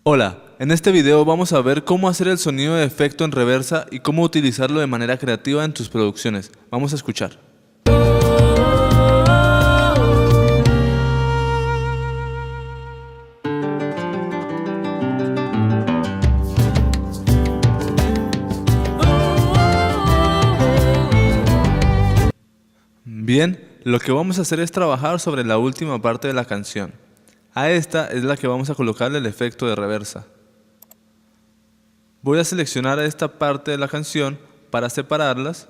Hola, en este video vamos a ver cómo hacer el sonido de efecto en reversa y cómo utilizarlo de manera creativa en tus producciones. Vamos a escuchar. Bien, lo que vamos a hacer es trabajar sobre la última parte de la canción. A esta es la que vamos a colocarle el efecto de reversa. Voy a seleccionar esta parte de la canción para separarlas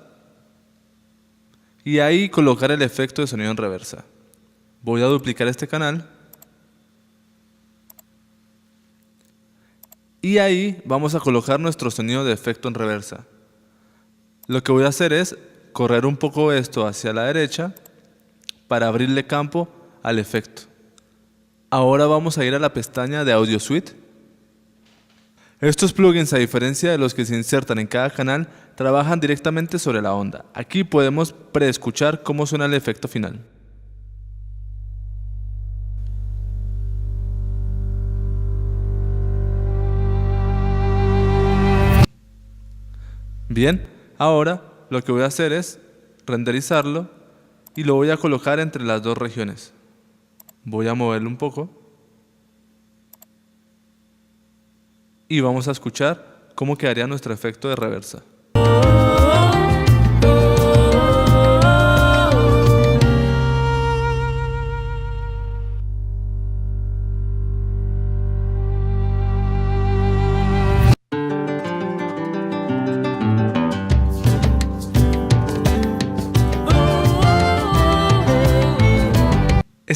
y ahí colocar el efecto de sonido en reversa. Voy a duplicar este canal y ahí vamos a colocar nuestro sonido de efecto en reversa. Lo que voy a hacer es correr un poco esto hacia la derecha para abrirle campo al efecto. Ahora vamos a ir a la pestaña de Audio Suite. Estos plugins, a diferencia de los que se insertan en cada canal, trabajan directamente sobre la onda. Aquí podemos preescuchar cómo suena el efecto final. Bien, ahora lo que voy a hacer es renderizarlo y lo voy a colocar entre las dos regiones. Voy a moverlo un poco y vamos a escuchar cómo quedaría nuestro efecto de reversa.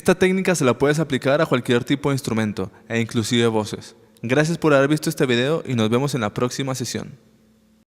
Esta técnica se la puedes aplicar a cualquier tipo de instrumento, e inclusive voces. Gracias por haber visto este video y nos vemos en la próxima sesión.